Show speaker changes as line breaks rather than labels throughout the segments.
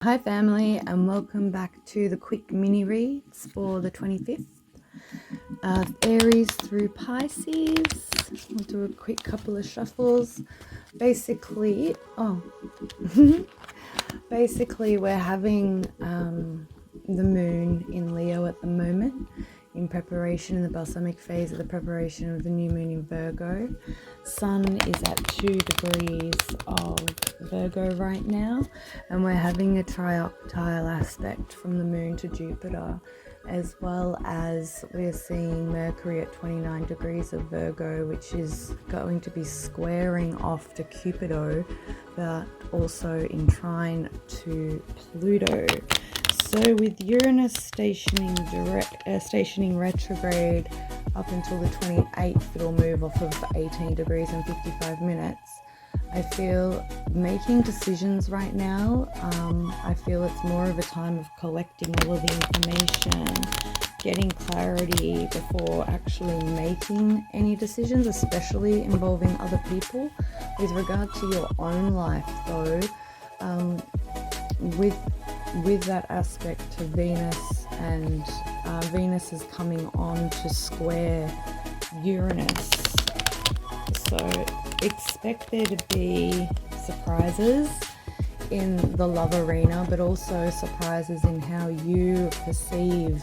Hi family, and welcome back to the quick mini reads for the 25th of Aries through Pisces. We'll do a quick couple of shuffles. Basically we're having the moon in Leo at the moment, in preparation, in the balsamic phase of the preparation of the new moon in Virgo. Sun is at 2 degrees of Virgo right now, and we're having a trioctile aspect from the moon to Jupiter, as well as we're seeing Mercury at 29 degrees of Virgo, which is going to be squaring off to Cupido, but also in trine to Pluto. So with Uranus stationing retrograde up until the 28th, it'll move off of 18 degrees and 55 minutes. I feel making decisions right now, I feel it's more of a time of collecting all of the information, getting clarity before actually making any decisions, especially involving other people. With regard to your own life though, with that aspect to Venus, and Venus is coming on to square Uranus, so expect there to be surprises in the love arena, but also surprises in how you perceive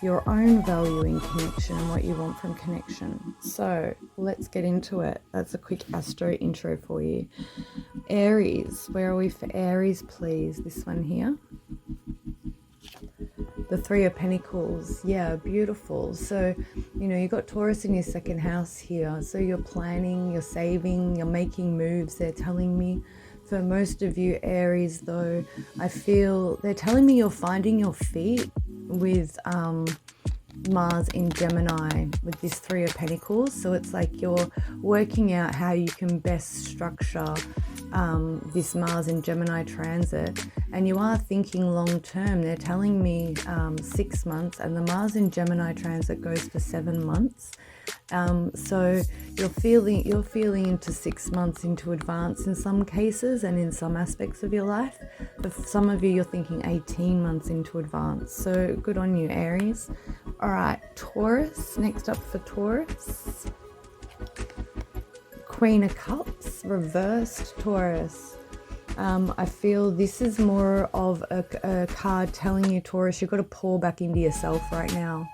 your own value in connection and what you want from connection. So let's get into it. That's a quick Astro intro for you. Aries, where are we for Aries, please? This one here. The Three of Pentacles. Yeah, beautiful. So, you got Taurus in your second house here. So you're planning, you're saving, you're making moves, they're telling me. For most of you Aries though, I feel they're telling me you're finding your feet with Mars in Gemini with this Three of Pentacles. So it's like you're working out how you can best structure this Mars in Gemini transit, and you are thinking long term. They're telling me 6 months, and the Mars in Gemini transit goes for 7 months. So you're feeling into 6 months into advance in some cases and in some aspects of your life. For some of you, you're thinking 18 months into advance. So good on you, Aries. All right, Taurus. Next up for Taurus, Queen of Cups, reversed Taurus. I feel this is more of a card telling you, Taurus, you've got to pour back into yourself right now.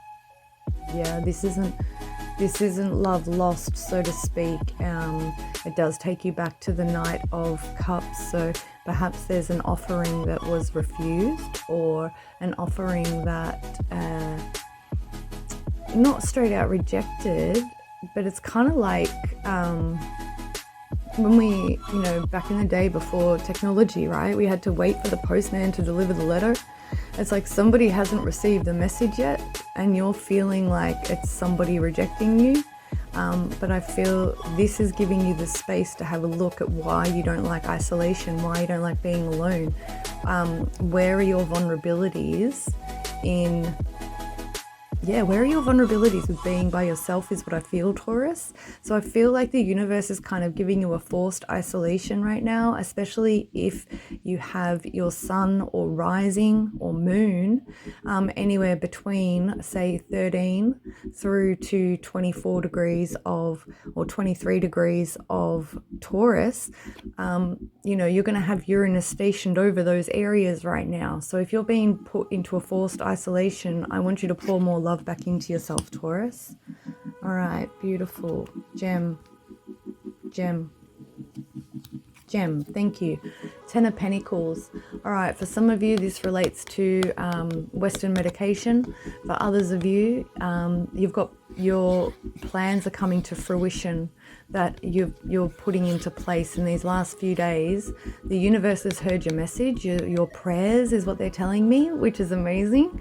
Yeah, this isn't love lost, so to speak. It does take you back to the Knight of Cups. So perhaps there's an offering that was refused, or an offering that not straight out rejected, but it's kind of like when we, back in the day before technology, right? We had to wait for the postman to deliver the letter. It's like somebody hasn't received the message yet, and you're feeling like it's somebody rejecting you. But I feel this is giving you the space to have a look at why you don't like isolation, why you don't like being alone. Where are your vulnerabilities with being by yourself is what I feel, Taurus. So I feel like the universe is kind of giving you a forced isolation right now, especially if you have your sun or rising or moon anywhere between, say, 13 through to 24 degrees or 23 degrees of Taurus. You're going to have Uranus stationed over those areas right now. So if you're being put into a forced isolation, I want you to pour more love back into yourself, Taurus. All right, beautiful. Gem. Thank you. Ten of Pentacles. All right, for some of you this relates to Western medication. For others of you, you've got your plans are coming to fruition that you're putting into place in these last few days. The universe has heard your message, your prayers is what they're telling me, which is amazing.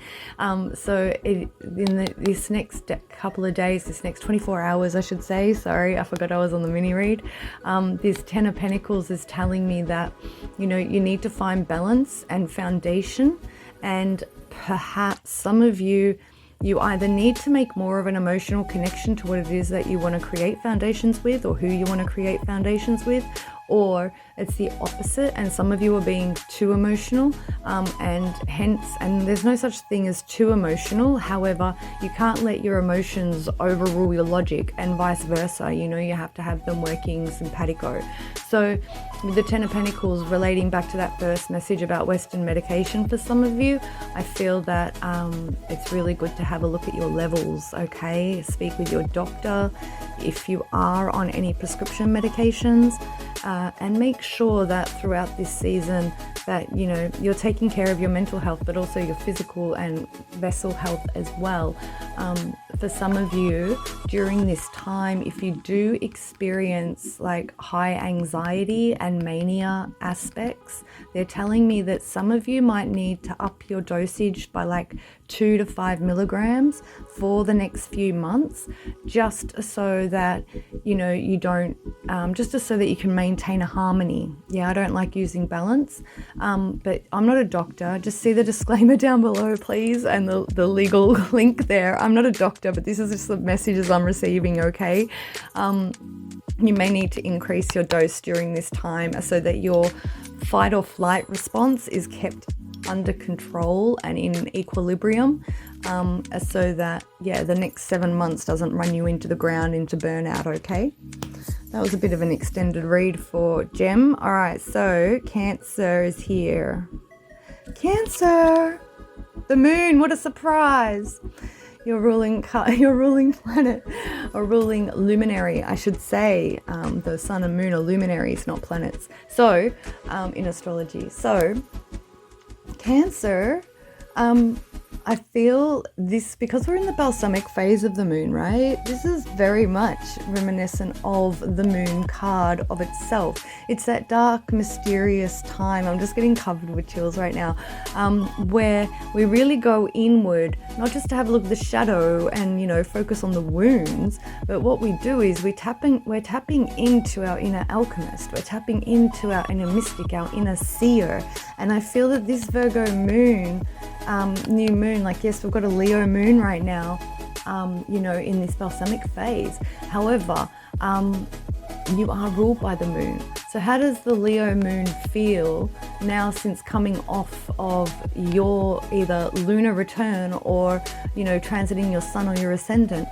So this next couple of days, this next 24 hours, I should say, sorry, I forgot I was on the mini read. This Ten of Pentacles is telling me that, you need to find balance and foundation, and perhaps some of you either need to make more of an emotional connection to what it is that you want to create foundations with, or who you want to create foundations with, or it's the opposite and some of you are being too emotional, and there's no such thing as too emotional. However, you can't let your emotions overrule your logic, and vice versa. You know, you have to have them working simpatico. So with the Ten of Pentacles, relating back to that first message about Western medication for some of you, I feel that it's really good to have a look at your levels, okay? Speak with your doctor if you are on any prescription medications, and make sure that throughout this season that, you know, you're taking care of your mental health, but also your physical and vessel health as well. For some of you during this time, if you do experience like high anxiety and mania aspects, they're telling me that some of you might need to up your dosage by like 2 to 5 milligrams for the next few months, just so that, you know, you don't, just so that you can maintain a harmony. Yeah, I don't like using balance, but I'm not a doctor. Just see the disclaimer down below, please, and the legal link there. I'm not a doctor, but this is just the messages I'm receiving, okay? You may need to increase your dose during this time so that your fight or flight response is kept under control and in equilibrium, so that, yeah, the next 7 months doesn't run you into the ground, into burnout, okay? That was a bit of an extended read for Gem. All right, so Cancer is here. Cancer! The moon, what a surprise! Your ruling planet, or ruling luminary, I should say. The sun and moon are luminaries, not planets. So, in astrology. So, Cancer, I feel this, because we're in the balsamic phase of the moon, right? This is very much reminiscent of the moon card of itself. It's that dark, mysterious time. I'm just getting covered with chills right now, where we really go inward, not just to have a look at the shadow and, you know, focus on the wounds, but what we do is we're tapping into our inner alchemist. We're tapping into our inner mystic, our inner seer. And I feel that this Virgo moon, new moon, like, yes, we've got a Leo moon right now, you know, in this balsamic phase. However, you are ruled by the moon. So how does the Leo moon feel now, since coming off of your either lunar return or, you know, transiting your sun or your ascendant?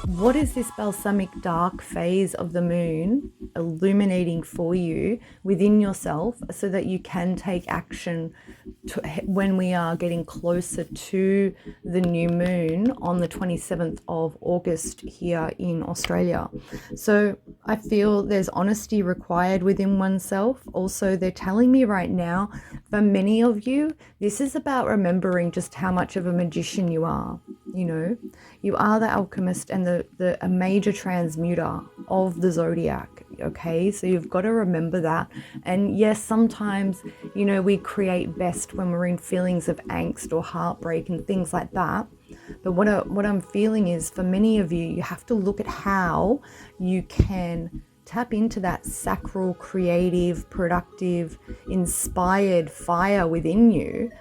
What is this balsamic dark phase of the moon illuminating for you within yourself, so that you can take action when we are getting closer to the new moon on the 27th of August here in Australia? So I feel there's honesty required within oneself. Also, they're telling me right now, for many of you, this is about remembering just how much of a magician you are. You know, you are the alchemist and a major transmuter of the zodiac, okay? So you've got to remember that. And yes, sometimes, you know, we create best when we're in feelings of angst or heartbreak and things like that. But what I'm feeling is, for many of you, you have to look at how you can tap into that sacral, creative, productive, inspired fire within you,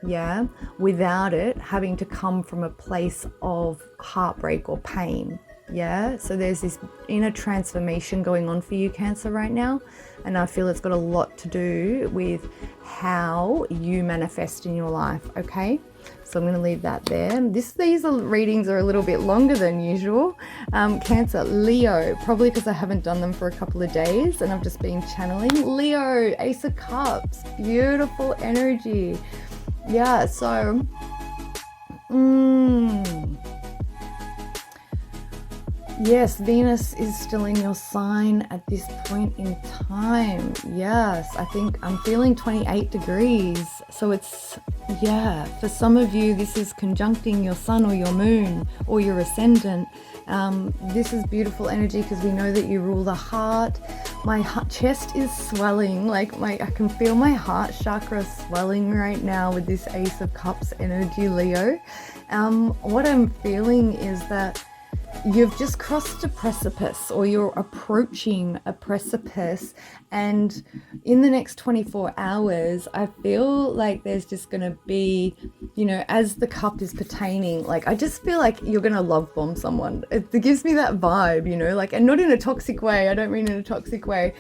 yeah, without it having to come from a place of heartbreak or pain. Yeah, so there's this inner transformation going on for you, Cancer, right now, and I feel it's got a lot to do with how you manifest in your life, okay? So I'm going to leave that there. These readings are a little bit longer than usual. Cancer, Leo, probably because I haven't done them for a couple of days and I've just been channeling. Leo, Ace of Cups, beautiful energy. Yeah, so yes, Venus is still in your sign at this point in time. Yes, I think I'm feeling 28 degrees. So it's, yeah, for some of you, this is conjuncting your sun or your moon or your ascendant. This is beautiful energy because we know that you rule the heart. My chest is swelling, like I can feel my heart chakra swelling right now with this Ace of Cups energy, Leo. What I'm feeling is that you've just crossed a precipice, or you're approaching a precipice, and in the next 24 hours I feel like there's just going to be, you know, as the cup is pertaining, like I just feel like you're going to love bomb someone. It gives me that vibe, you know, like, and not in a toxic way. I don't mean in a toxic way.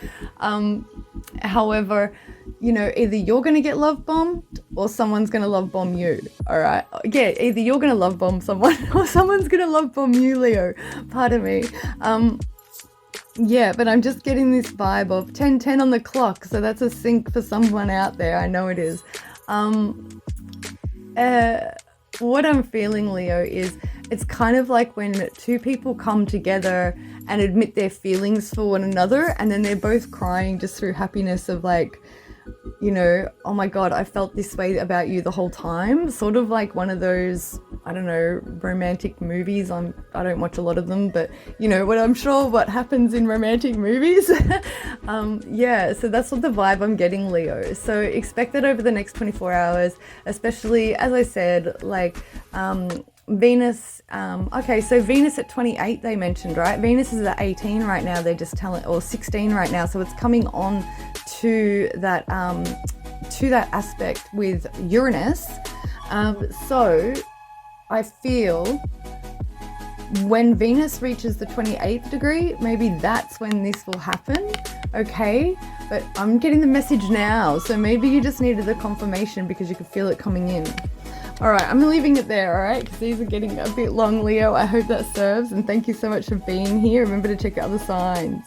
However, you know, either you're going to get love bombed or someone's going to love bomb you. All right. Yeah. Either you're going to love bomb someone or someone's going to love bomb you, Leo. Pardon me. Yeah, but I'm just getting this vibe of 10:10 on the clock. So that's a sync for someone out there. I know it is. What I'm feeling, Leo, is it's kind of like when two people come together and admit their feelings for one another, and then they're both crying just through happiness of like, you know, oh my God, I felt this way about you the whole time. Sort of like one of those, I don't know, romantic movies. I don't watch a lot of them, but you know what, I'm sure what happens in romantic movies. Yeah, so that's what the vibe I'm getting, Leo. So expect that over the next 24 hours, especially, as I said, like, Venus, okay, so Venus at 28 they mentioned, right? Venus is at 18 right now, they're just telling, or 16 right now, so it's coming on to that aspect with Uranus. So I feel when Venus reaches the 28th degree, maybe that's when this will happen, okay? But I'm getting the message now, so maybe you just needed the confirmation because you could feel it coming in. All right, I'm leaving it there, all right? Because these are getting a bit long, Leo. I hope that serves, and thank you so much for being here. Remember to check out other signs.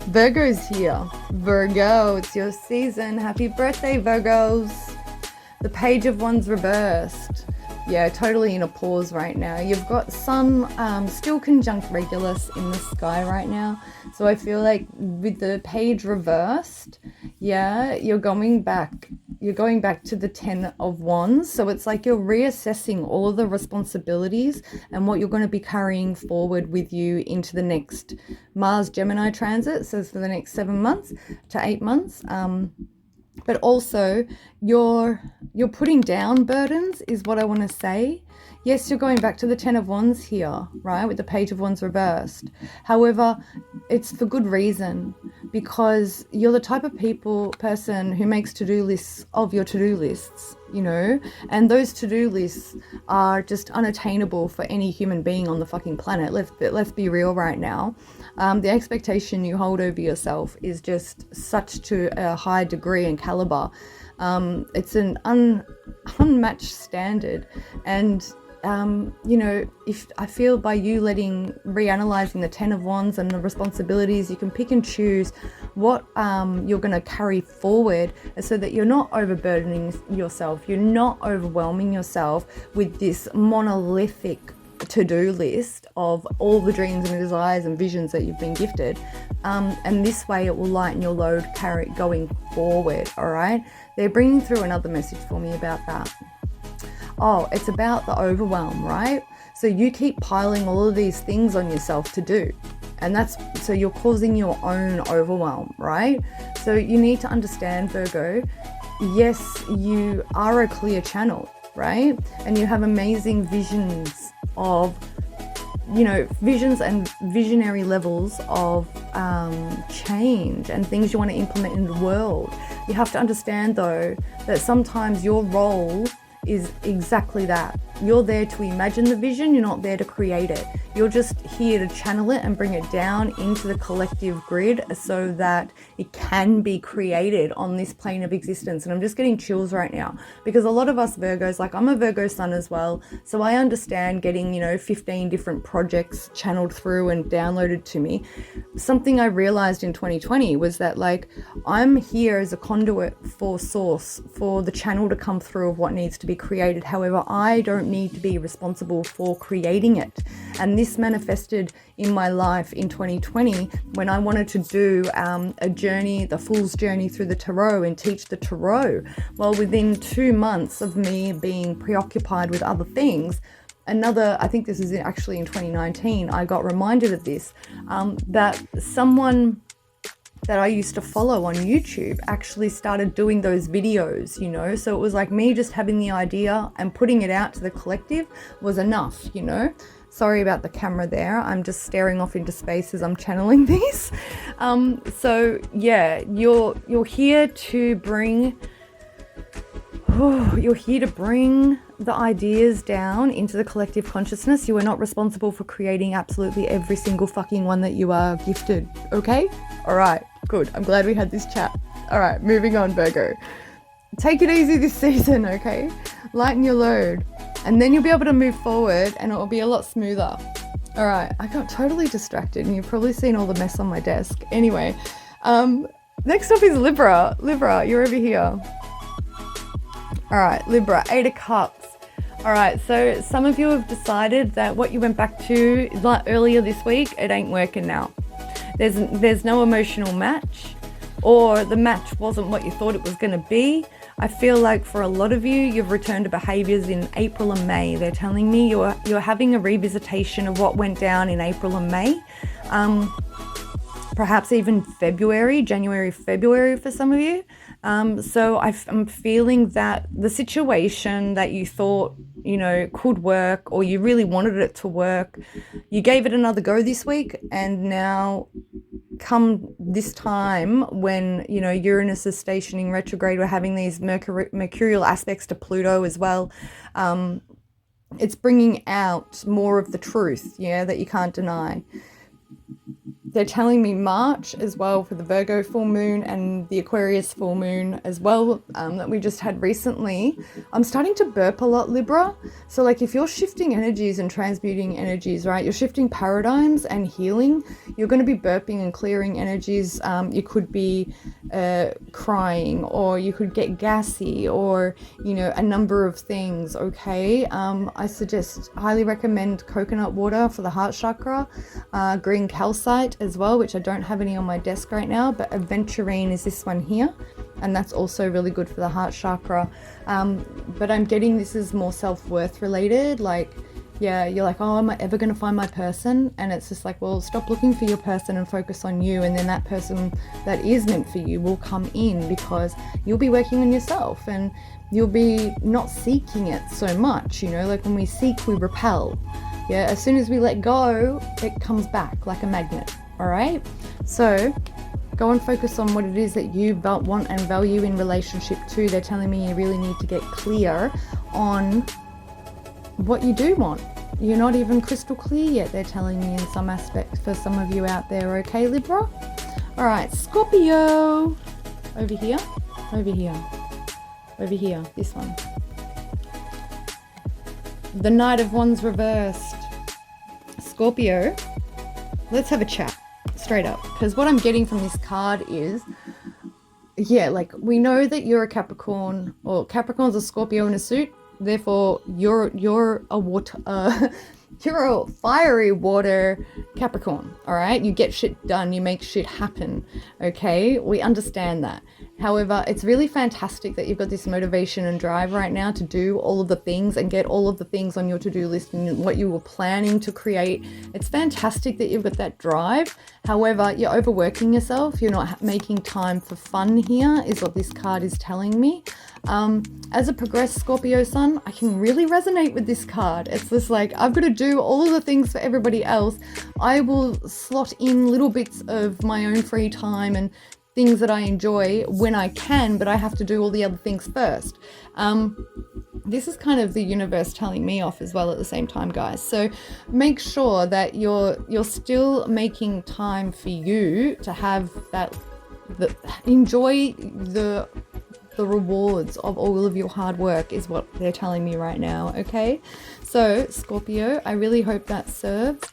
Virgo's here. Virgo, it's your season. Happy birthday, Virgos. The Page of Wands reversed. Yeah, totally in a pause right now. You've got Sun still conjunct Regulus in the sky right now. So I feel like with the page reversed, yeah, you're going back to the 10 of Wands. So it's like you're reassessing all of the responsibilities and what you're going to be carrying forward with you into the next Mars Gemini transit. So for the next 7 months to 8 months. But also you're putting down burdens is what I want to say. Yes, you're going back to the 10 of Wands here, right, with the Page of Wands reversed. However, it's for good reason, because you're the type of person who makes to-do lists of your to-do lists, you know, and those to-do lists are just unattainable for any human being on the fucking planet. Let's be real right now. The expectation you hold over yourself is just such to a high degree and caliber. It's an unmatched standard, and you know, if I feel by you reanalyzing the 10 of Wands and the responsibilities, you can pick and choose what you're going to carry forward, so that you're not overburdening yourself, you're not overwhelming yourself with this monolithic to-do list of all the dreams and desires and visions that you've been gifted, and this way it will lighten your load going forward. All right, they're bringing through another message for me about that. Oh, it's about the overwhelm, right? So you keep piling all of these things on yourself to do, and so you're causing your own overwhelm, right? So you need to understand, Virgo, yes, you are a clear channel, right? And you have amazing visions of, you know, visions and visionary levels of change and things you want to implement in the world. You have to understand, though, that sometimes your role is exactly that. You're there to imagine the vision, you're not there to create it. You're just here to channel it and bring it down into the collective grid so that it can be created on this plane of existence. And I'm just getting chills right now, because a lot of us Virgos, like I'm a Virgo sun as well, so I understand getting, you know, 15 different projects channeled through and downloaded to me. Something I realized in 2020 was that, like, I'm here as a conduit for source, for the channel to come through of what needs to be created. However, I don't need to be responsible for creating it. And this manifested in my life in 2020 when I wanted to do a journey, the Fool's Journey through the Tarot, and teach the Tarot. Well, within 2 months of me being preoccupied with other things, I think this is actually in 2019, I got reminded of this, that someone that I used to follow on YouTube actually started doing those videos, you know. So it was like me just having the idea and putting it out to the collective was enough, you know. Sorry about the camera there. I'm just staring off into space as I'm channeling these. So yeah, you're here to bring the ideas down into the collective consciousness. You are not responsible for creating absolutely every single fucking one that you are gifted, okay? All right, good. I'm glad we had this chat. All right, moving on, Virgo. Take it easy this season, okay? Lighten your load. And then you'll be able to move forward and it will be a lot smoother. All right, I got totally distracted and you've probably seen all the mess on my desk. Anyway, next up is Libra. Libra, you're over here. All right, Libra, 8 of Cups. All right, so some of you have decided that what you went back to earlier this week, it ain't working now. There's no emotional match, or the match wasn't what you thought it was going to be. I feel like for a lot of you, you've returned to behaviors in April and May. They're telling me you're having a revisitation of what went down in April and May. Perhaps even January, February for some of you. So I'm feeling that the situation that you thought, you know, could work, or you really wanted it to work, you gave it another go this week, and now come this time when, you know, Uranus is stationing retrograde, we're having these mercurial aspects to Pluto as well. It's bringing out more of the truth, yeah, that you can't deny. They're telling me March as well for the Virgo full moon and the Aquarius full moon as well, that we just had recently. I'm starting to burp a lot, Libra. So like if you're shifting energies and transmuting energies, right, you're shifting paradigms and healing, you're going to be burping and clearing energies. You could be crying, or you could get gassy, or, you know, a number of things, okay? I highly recommend coconut water for the heart chakra, green calcite as well, which I don't have any on my desk right now, but aventurine is this one here, and that's also really good for the heart chakra. But I'm getting this is more self-worth related, like, yeah, you're like, oh, am I ever going to find my person? And it's just like, well, stop looking for your person and focus on you, and then that person that is meant for you will come in, because you'll be working on yourself and you'll be not seeking it so much, you know, like when we seek, we repel. Yeah, as soon as we let go, it comes back like a magnet. All right, so go and focus on what it is that you want and value in relationship to. They're telling me you really need to get clear on what you do want. You're not even crystal clear yet, they're telling me, in some aspect for some of you out there, okay, Libra? All right, Scorpio, over here, over here, over here, this one. The Knight of Wands reversed. Scorpio, let's have a chat straight up, because what I'm getting from this card is, yeah, like we know that you're a Capricorn, or Capricorn's a Scorpio in a suit, therefore you're a water you're a fiery water Capricorn. All right, you get shit done, you make shit happen, okay? We understand that. However, it's really fantastic that you've got this motivation and drive right now to do all of the things and get all of the things on your to-do list and what you were planning to create. It's fantastic that you've got that drive. However, you're overworking yourself. You're not making time for fun here, is what this card is telling me. As a progressed Scorpio sun, I can really resonate with this card. It's just like, I've got to do all of the things for everybody else. I will slot in little bits of my own free time and things that I enjoy when I can, but I have to do all the other things first. This is kind of the universe telling me off as well at the same time, guys. So make sure that you're still making time for you to have that, enjoy the rewards of all of your hard work, is what they're telling me right now, okay? So Scorpio, I really hope that serves.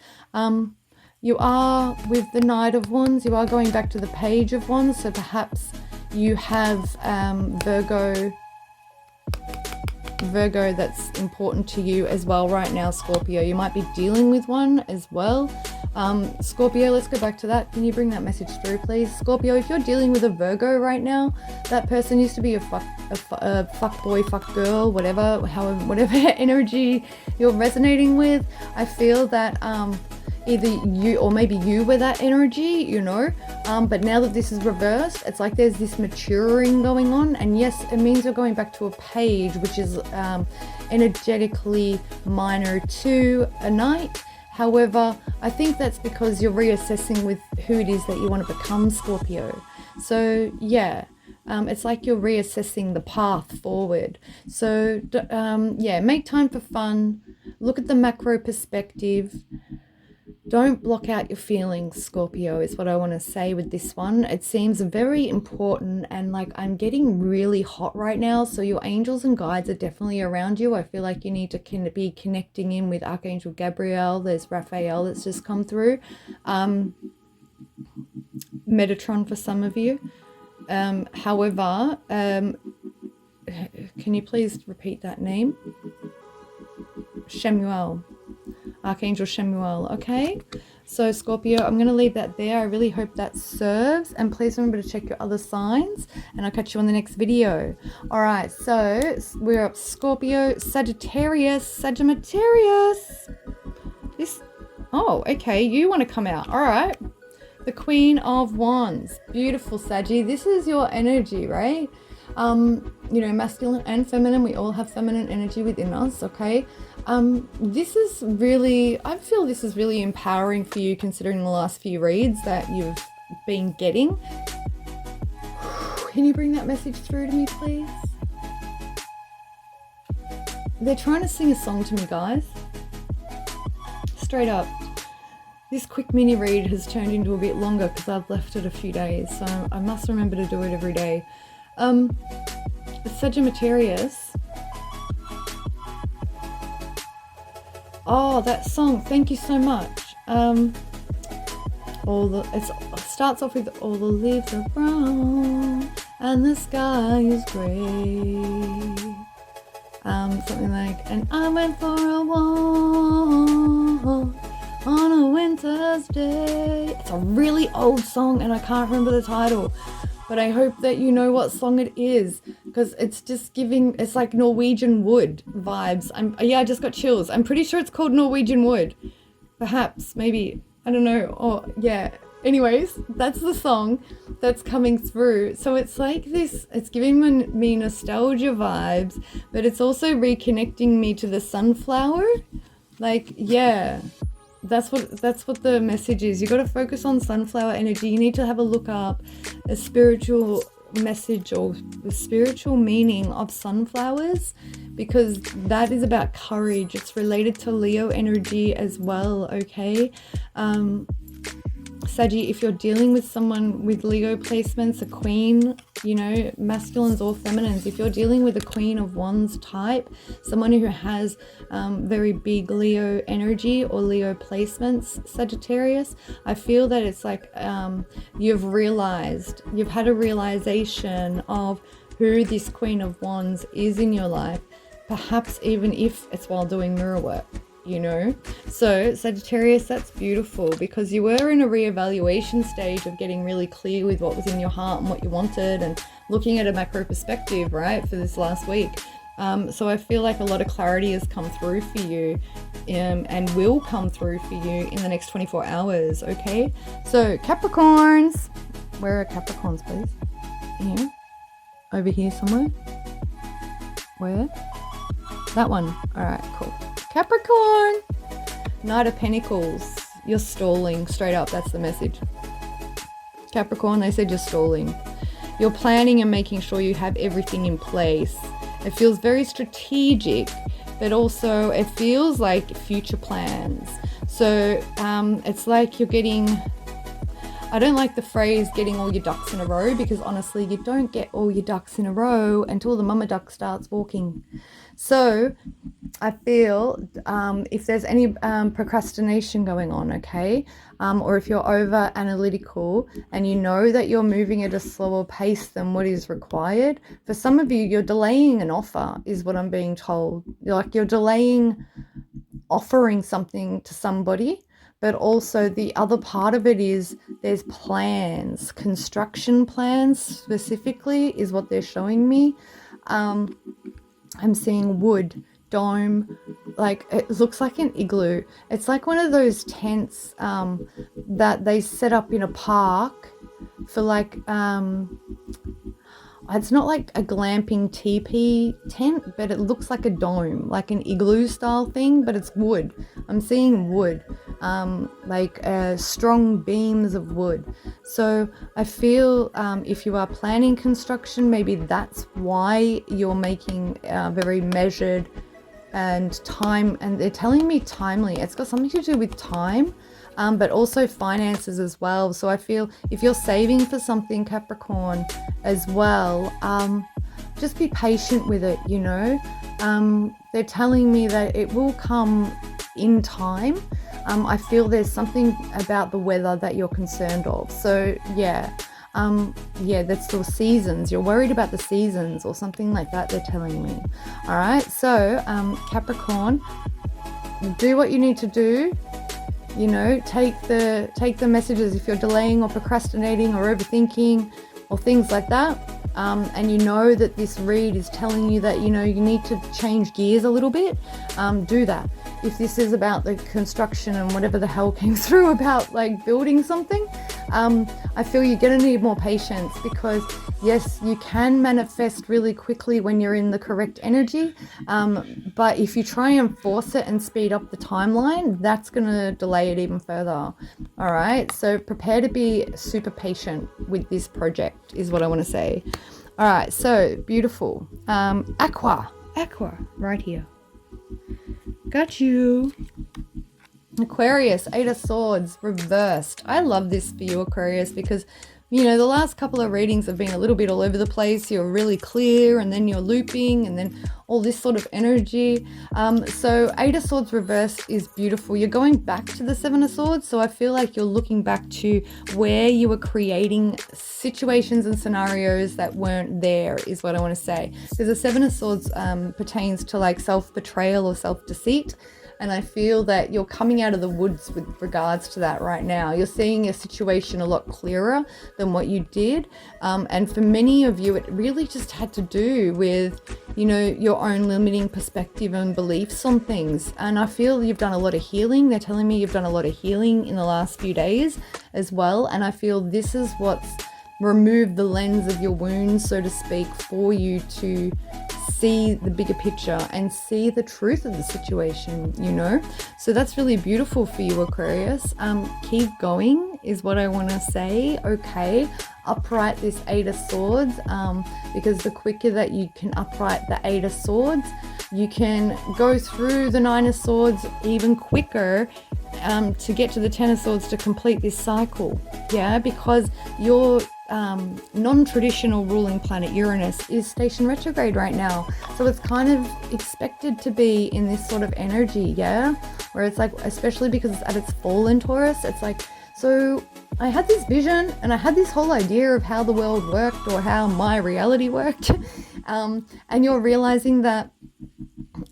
You are, with the Knight of Wands, you are going back to the Page of Wands, so perhaps you have Virgo that's important to you as well right now, Scorpio. You might be dealing with one as well. Scorpio, let's go back to that. Can you bring that message through, please? Scorpio, if you're dealing with a Virgo right now, that person used to be a fuck boy, fuck girl, whatever energy you're resonating with. I feel that either you or maybe you were that energy, you know, but now that this is reversed, it's like there's this maturing going on. And yes, it means you're going back to a page, which is energetically minor to a knight. However, I think that's because you're reassessing with who it is that you want to become, Scorpio. So yeah, it's like you're reassessing the path forward. So yeah, make time for fun. Look at the macro perspective. Don't block out your feelings, Scorpio, is what I want to say with this one. It seems very important, and like I'm getting really hot right now. So your angels and guides are definitely around you. I feel like you need to be connecting in with Archangel Gabriel. There's Raphael that's just come through. Metatron for some of you. However, can you please repeat that name? Shemuel. Archangel Shemuel. Okay, so Scorpio, I'm going to leave that there. I really hope that serves, and please remember to check your other signs, and I'll catch you on the next video. All right, so we're up Scorpio, Sagittarius. This, oh, okay, you want to come out. All right, the Queen of Wands. Beautiful, Saggy. This is your energy, right? You know, masculine and feminine, we all have feminine energy within us, okay? This is really, I feel this is really empowering for you, considering the last few reads that you've been getting. Can you bring that message through to me, please? They're trying to sing a song to me, guys. Straight up. This quick mini read has turned into a bit longer because I've left it a few days, so I must remember to do it every day. Sagittarius. Oh, that song, thank you so much. It starts off with all the leaves are brown and the sky is grey. Something like, and I went for a walk on a winter's day. It's a really old song and I can't remember the title, but I hope that you know what song it is, because it's just giving, it's like Norwegian Wood vibes. I just got chills. I'm pretty sure it's called Norwegian Wood. Perhaps, maybe, I don't know. Oh, yeah. Anyways, that's the song that's coming through. So it's like this, it's giving me nostalgia vibes, but it's also reconnecting me to the sunflower. Like, yeah. That's what the message is. You got to focus on sunflower energy. You need to have a look up a spiritual message or the spiritual meaning of sunflowers, because that is about courage. It's related to Leo energy as well, okay? Saggy, if you're dealing with someone with Leo placements, a queen, you know, masculines or feminines, if you're dealing with a Queen of Wands type, someone who has very big Leo energy or Leo placements, Sagittarius, I feel that it's like you've had a realization of who this Queen of Wands is in your life, perhaps even if it's while doing mirror work. You know, so Sagittarius, that's beautiful, because you were in a reevaluation stage of getting really clear with what was in your heart and what you wanted, and looking at a macro perspective, right, for this last week. So I feel like a lot of clarity has come through for you, and will come through for you in the next 24 hours, okay? So Capricorns, where are Capricorns, please? Here, over here somewhere. Where? That one. All right, cool. Capricorn, Knight of Pentacles. You're stalling, straight up. That's the message. Capricorn, they said you're stalling. You're planning and making sure you have everything in place. It feels very strategic, but also it feels like future plans. So it's like you're getting, I don't like the phrase getting all your ducks in a row, because honestly, you don't get all your ducks in a row until the mama duck starts walking. So I feel if there's any procrastination going on, okay, or if you're over analytical and you know that you're moving at a slower pace than what is required, for some of you, you're delaying an offer is what I'm being told. You're delaying offering something to somebody, but also the other part of it is there's plans, construction plans specifically is what they're showing me. I'm seeing wood, dome, like, it looks like an igloo. It's like one of those tents that they set up in a park for like it's not like a glamping teepee tent, but it looks like a dome, like an igloo style thing, but it's wood. I'm seeing wood, like strong beams of wood. So I feel if you are planning construction, maybe that's why you're making very measured and time, and they're telling me timely. It's got something to do with time, but also finances as well. So I feel if you're saving for something, Capricorn, as well, just be patient with it, you know. They're telling me that it will come in time. I feel there's something about the weather that you're concerned of. So yeah, that's the seasons. You're worried about the seasons or something like that, they're telling me. All right, so Capricorn, do what you need to do. You know, take the messages if you're delaying or procrastinating or overthinking or things like that. And you know that this read is telling you that, you know, you need to change gears a little bit. Do that. If this is about the construction and whatever the hell came through about like building something, I feel you're going to need more patience, because yes, you can manifest really quickly when you're in the correct energy. But if you try and force it and speed up the timeline, that's going to delay it even further. All right. So prepare to be super patient with this project is what I want to say. All right. So beautiful. Aqua right here. Got you. Aquarius, 8 of Swords, reversed. I love this for you, Aquarius, because, you know, the last couple of readings have been a little bit all over the place. You're really clear, and then you're looping, and then all this sort of energy. So 8 of Swords reversed is beautiful. You're going back to the 7 of Swords, so I feel like you're looking back to where you were creating situations and scenarios that weren't there, is what I want to say. Because the 7 of Swords pertains to like self-betrayal or self-deceit. And I feel that you're coming out of the woods with regards to that right now. You're seeing your situation a lot clearer than what you did. And for many of you, it really just had to do with, you know, your own limiting perspective and beliefs on things. And I feel you've done a lot of healing. They're telling me you've done a lot of healing in the last few days as well. And I feel this is what's removed the lens of your wounds, so to speak, for you to see the bigger picture and see the truth of the situation, you know. So that's really beautiful for you, Aquarius. Keep going is what I want to say. Okay, upright this 8 of Swords, because the quicker that you can upright the 8 of Swords, you can go through the 9 of Swords even quicker, to get to the 10 of Swords to complete this cycle. Yeah, because your non-traditional ruling planet Uranus is station retrograde right now, so it's kind of expected to be in this sort of energy, yeah, where it's like, especially because it's at its fall in Taurus, it's like, so I had this vision and I had this whole idea of how the world worked or how my reality worked, and you're realizing that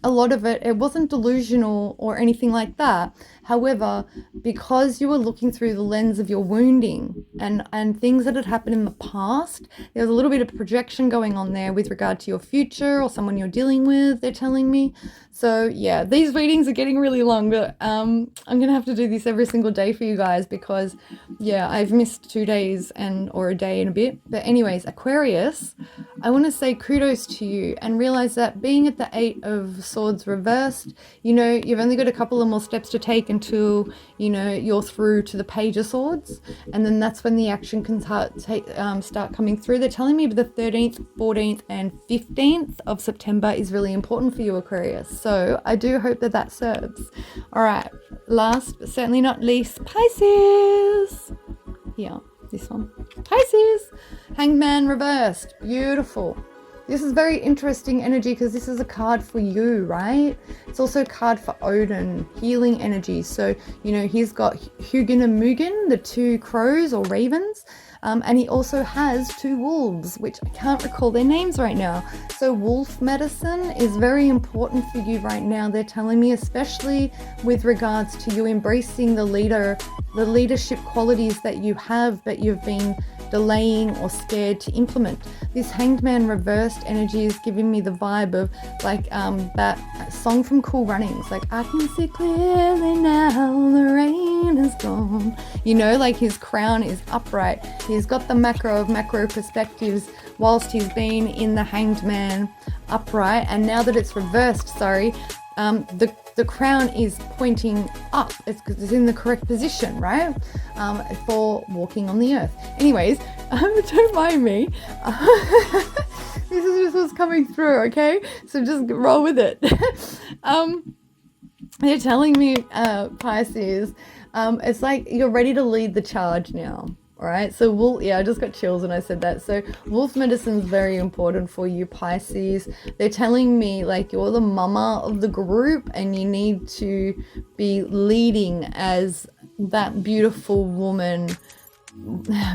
a lot of it wasn't delusional or anything like that. However, because you were looking through the lens of your wounding and things that had happened in the past, there was a little bit of projection going on there with regard to your future or someone you're dealing with, they're telling me. So yeah, these readings are getting really long, but I'm going to have to do this every single day for you guys, because yeah, I've missed 2 days or a day and a bit. But anyways, Aquarius, I want to say kudos to you and realize that being at the 8 of Swords reversed, you know, you've only got a couple of more steps to take until, you know, you're through to the Page of Swords, and then that's when the action can start coming through. They're telling me the 13th, 14th and 15th of September is really important for you, Aquarius. So I do hope that that serves. All right, last but certainly not least, Pisces. Here, this one. Pisces, Hanged Man reversed. Beautiful. This is very interesting energy, because this is a card for you, right? It's also a card for Odin, healing energy. So, you know, he's got Hugin and Mugen, the 2 crows or ravens. And he also has 2 wolves, which I can't recall their names right now. So wolf medicine is very important for you right now. They're telling me, especially with regards to you embracing the leadership qualities that you have, but you've been delaying or scared to implement. This Hanged Man reversed energy is giving me the vibe of like that song from Cool Runnings, like I can see clearly now the rain is gone. You know, like his crown is upright. He's got the macro of macro perspectives whilst he's been in the Hanged Man upright, and now that it's reversed, the crown is pointing up. It's in the correct position, right? For walking on the earth. Anyways, don't mind me. This is just what's coming through, okay? So just roll with it. They're telling me, Pisces, it's like you're ready to lead the charge now. All right, so I just got chills when I said that. So wolf medicine is very important for you, Pisces. They're telling me like you're the mama of the group and you need to be leading as that beautiful woman,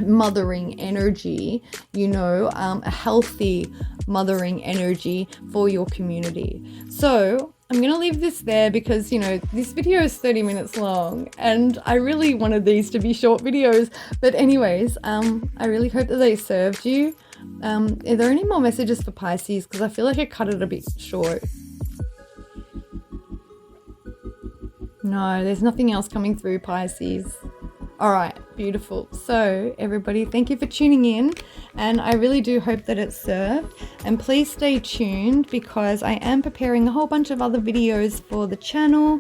mothering energy, you know, a healthy mothering energy for your community. So I'm going to leave this there because, you know, this video is 30 minutes long and I really wanted these to be short videos. But anyways, I really hope that they served you. Are there any more messages for Pisces? Because I feel like I cut it a bit short. No, there's nothing else coming through, Pisces. All right, beautiful. So everybody, thank you for tuning in, and I really do hope that it served. And please stay tuned because I am preparing a whole bunch of other videos for the channel.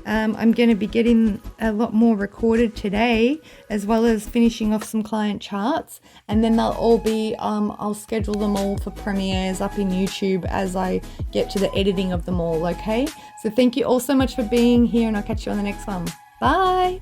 I'm going to be getting a lot more recorded today, as well as finishing off some client charts, and then they'll all be I'll schedule them all for premieres up in YouTube as I get to the editing of them all. Okay, so thank you all so much for being here, and I'll catch you on the next one. Bye.